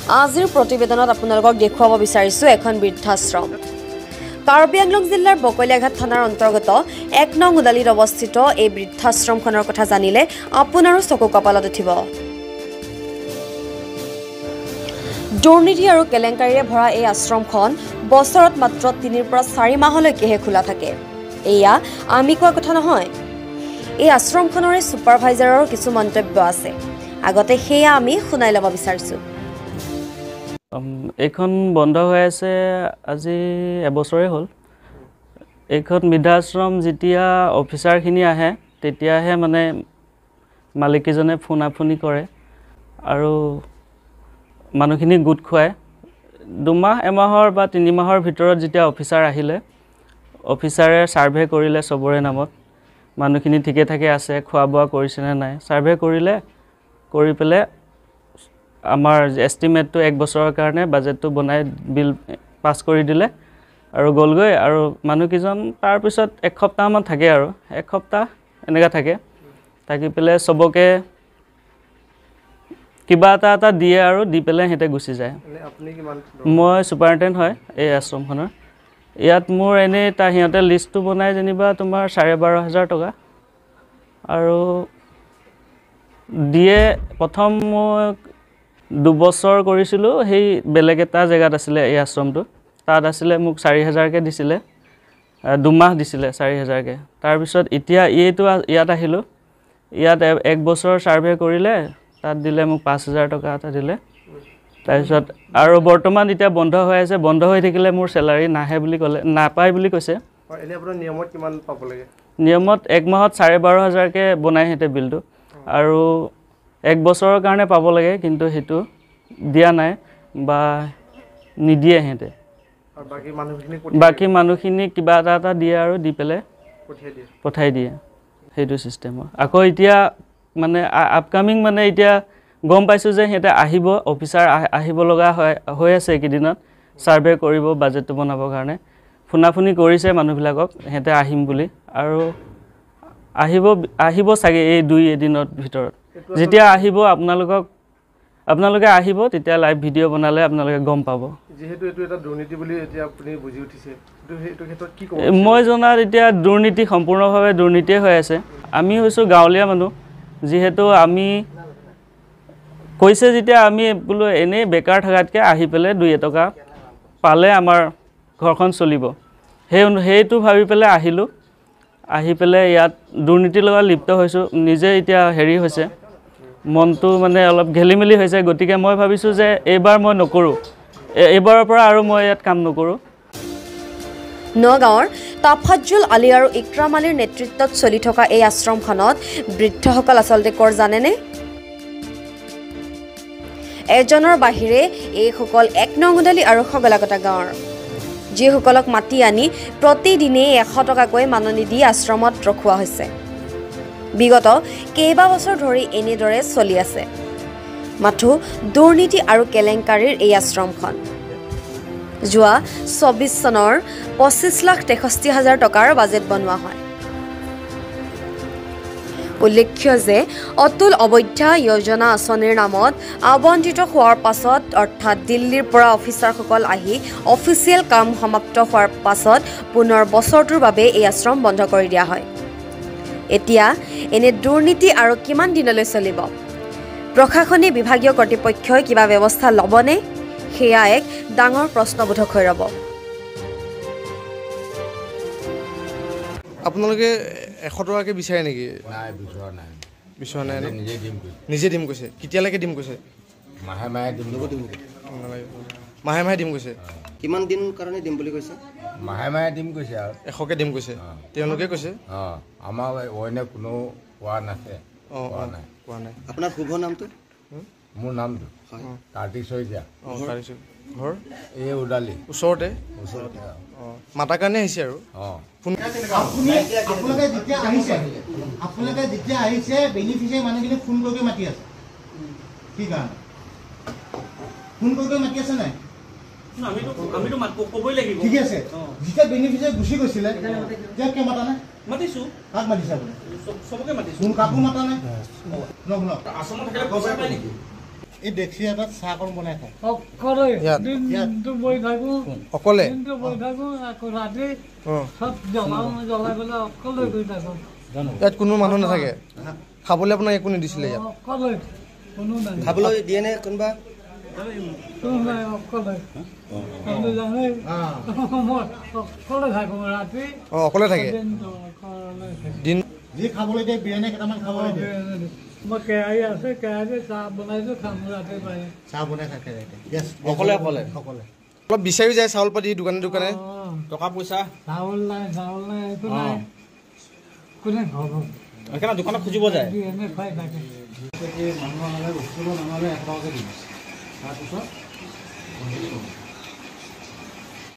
আজিৰ প্ৰতিবেদনত আপোনালোকক দেখুৱাব বিচাৰিছোঁ এখন বৃদ্ধাশ্ৰম। কাৰ্বি আংলং জিলাৰ বকলিয়াঘাট থানাৰ অন্তৰ্গত ১ নং ওদালিত অৱস্থিত এই বৃদ্ধাশ্ৰমখনৰ কথা জানিলে আপোনাৰো চকু কপালত উঠিব। দুৰ্নীতি আৰু কেলেংকাৰীৰে ভৰা এই আশ্ৰমখন বছৰত মাত্ৰ ৩ পৰা ৪ মাহলৈকেহে খোলা থাকে। এয়া আমি কোৱা কথা নহয়। এই আশ্ৰমখনৰে ছুপাৰভাইজাৰৰ কিছু মন্তব্য আছে। আগতে সেয়া আমি শুনাই ল'ব বিচাৰিছোঁ। এইখন বন্ধ হৈ আছে আজি এবছৰে হ'ল। এইখন বৃদ্ধাশ্ৰম যেতিয়া অফিচাৰখিনি আহে তেতিয়াহে মানে মালিকীজনে ফোনাফোনি কৰে আৰু মানুহখিনি গোট খুৱায়। 2 মাহ এমাহৰ বা 3 মাহৰ ভিতৰত যেতিয়া অফিচাৰ আহিলে, অফিচাৰে ছাৰ্ভে কৰিলে চবৰে নামত মানুহখিনি ঠিকে থাকে আছে, খোৱা বোৱা কৰিছেনে নাই, ছাৰ্ভে কৰিলে, কৰি পেলাই আমাৰ এষ্টিমেটটো 1 বছৰৰ কাৰণে বাজেটটো বনাই বিল পাছ কৰি দিলে আৰু গ'লগৈ। আৰু মানুহকেইজন তাৰপিছত 1 সপ্তাহমান থাকে আৰু 1 সপ্তাহ এনেকুৱা থাকি পেলাই চবকে কিবা এটা দিয়ে আৰু দি পেলাই সিহঁতে গুচি যায়। মই ছুপাৰিণ্টেণ্ডেণ্ট হয় এই আশ্ৰমখনৰ। ইয়াত মোৰ এনেই সিহঁতে লিষ্টটো বনাই যেনিবা তোমাৰ 12,500 টকা আৰু দিয়ে। প্ৰথম মই 2 বছৰ কৰিছিলোঁ, সেই বেলেগ এটা জেগাত আছিলে এই আশ্ৰমটো, তাত আছিলে মোক 4,000কৈ দিছিলে, 2 মাহ দিছিলে 4,000কৈ। তাৰপিছত এতিয়া ইয়াত আহিলোঁ, ইয়াত 1 বছৰ ছাৰ্ভে কৰিলে, তাত দিলে মোক 5,000 টকা এটা দিলে। তাৰপিছত আৰু বৰ্তমান এতিয়া বন্ধ হৈ আছে, বন্ধ হৈ থাকিলে মোৰ চেলাৰী নাহে বুলি ক'লে, নাপায় বুলি কৈছে। এনেই আপোনাৰ নিয়মত কিমান পাব লাগে? নিয়মত 1 মাহত 12,500কৈ বনাই সিহঁতে বিলটো, আৰু 1 বছৰৰ কাৰণে পাব লাগে, কিন্তু সেইটো দিয়া নাই বা নিদিয়ে সিহঁতে। বাকী মানুহখিনি কিবা এটা দিয়ে আৰু দি পেলাই পঠাই দিয়ে, সেইটো ছিষ্টেমৰ। আকৌ এতিয়া মানে আপকামিং মানে এতিয়া গম পাইছোঁ যে সিহঁতে আহিব, অফিচাৰ আহিব লগা হৈ আছে এইকেইদিনত, ছাৰ্ভে কৰিব বাজেটটো বনাবৰ কাৰণে। ফোনাফোনি কৰিছে মানুহবিলাকক সিহঁতে আহিম বুলি, আৰু আহিব চাগে এই 2 দিনৰ ভিতৰত। যেতিয়া আহিব আপোনালোকে আহিব, তেতিয়া লাইভ ভিডিঅ' বনালে আপোনালোকে গম পাব। যিহেতু এইটো এটা দুৰ্নীতি বুলি এতিয়া আপুনি বুজি উঠিছে, এইটো ক্ষেত্ৰত কি ক'ব? মই জনাত এতিয়া দুৰ্নীতি সম্পূৰ্ণভাৱে দুৰ্নীতিয়ে হৈ আছে। আমি হৈছোঁ গাঁৱলীয়া মানুহ, যিহেতু আমি কৈছে যেতিয়া আমি বোলো এনেই বেকাৰ থকাতকৈ আহি পেলাই 2 টকা পালে আমাৰ ঘৰখন চলিব, সেইটো ভাবি পেলাই আহিলোঁ। আহি পেলাই ইয়াত দুৰ্নীতিৰ লগত লিপ্ত হৈছোঁ। নিজে এতিয়া হেৰি হৈছে, মনটো মানে অলপ খেলিমেলি হৈছে। গতিকে মই ভাবিছোঁ যে এইবাৰ মই নকৰোঁ, এইবাৰৰ পৰা আৰু মই ইয়াত কাম নকৰোঁ। নগাঁৱৰ তাফাজ্জুল আলী আৰু ইক্ৰাম আলীৰ নেতৃত্বত চলি থকা এই আশ্ৰমখনত বৃদ্ধসকল আচলতে কৰ জানেনে? এজনৰ বাহিৰে এইসকল 1 নং ওদালি আৰু খগলাকটা গাঁৱৰ, যিসকলক মাতি আনি প্ৰতিদিনেই 100 টকাকৈ মাননি দি আশ্ৰমত ৰখোৱা হৈছে। বিগত কেইবাবছৰ ধৰি এনেদৰে চলি আছে মাথো দুৰ্নীতি আৰু কেলেংকাৰীৰ এই আশ্ৰমখন। যোৱা 24 চনৰ 25,63,000 টকাৰ বাজেট বনোৱা হয়। উল্লেখ্য যে অতুল অবৈধা যোজনা আঁচনিৰ নামত আবণ্টিত হোৱাৰ পাছত, অৰ্থাৎ দিল্লীৰ পৰা অফিচাৰসকল আহি অফিচিয়েল কাম সমাপ্ত হোৱাৰ পাছত পুনৰ বছৰটোৰ বাবে এই আশ্ৰম বন্ধ কৰি দিয়া হয়। এতিয়া এনে দুৰ্নীতি আৰু কিমান দিনলৈ চলিব? প্ৰশাসনে বিভাগীয় কৰ্তৃপক্ষই কিবা ব্যৱস্থা ল'বনে? সেয়া এক ডাঙৰ প্ৰশ্নবোধক হৈ ৰ'ব। আপোনালোকে 100 টকাকৈ বিচাৰে নেকি? নাই, বিচৰা নাই। নিজে দিম কৈছে। কেতিয়ালৈকে দিম কৈছে? মাহে দিম কৈছে। কিমান দিন কাৰণে দিম বুলি কৈছে? মাহে দিম কৈছে আৰু 100কৈ দিম কৈছে, তেওঁলোকে কৈছে। আমাৰ অইনে কোনো কোৱা নাছে। কোৱা নাই। আপোনাৰ শুভ নামটো? মোৰ নামটো কাৰ্তিক শইকীয়া। ঘৰ এই ওদালি ওচৰতে। মাতাৰ কাৰণে আহিছে আৰু আপোনালোকে যেতিয়া আহিছে বেনিফিচিয়াৰী মানুহখিনি ফোন কৰি মাতি আছে, কি কাৰণে ফোন কৰি মাতি আছে নাই? ঠিক আছে, যেতিয়া বেনিফিচিয়াৰী গুচি গৈছিলে তেতিয়া কিয় মাতা নাই? মাতিছো। কাক মাতিছে আপুনি? চবকে মাতিছো। কোন কাকো মাতা নাই? এই ডেক্সি এটাত চাহকণ বনাই খায় অকলে ইয়াত? দিনটো বহি থাকো অকলে দিনটো বহি থাকো আকৌ ৰাতি চব জ্বলাই পেলাই অকলে গৈ থাকো ইয়াত কোনো মানুহ নাথাকে খাবলৈ আপোনাক একো নিদিছিলে ইয়াত অকলে কোনো নাই খাবলৈ দিয়ে নে কোনোবা কোনো নাই অকলে আপুনি জানে মই অকলে থাকো ৰাতি অকলে থাকে দিনটো অকলে থাকো। দিন যি খাবলৈ দিয়ে বিৰিয়ানী কেইটামান খাবলৈ দিয়ে মই কেৰাহী আছে কেৰাহীতে চাহ বনাইছো খাম ৰাতি পাই চাহ বনাই থাকে অকলে অকলে অকলে অলপ বিচাৰি যায় চাউল পাতি দোকানে দোকানে টকা পইচা চাউল নাই একো নাই কোনে খাব সেইকাৰণে দোকানত খুজিব যায় এনে খাই থাকে মানুহ বস্তুবোৰ নামালে 1 টকাকৈ দিম তাৰপিছত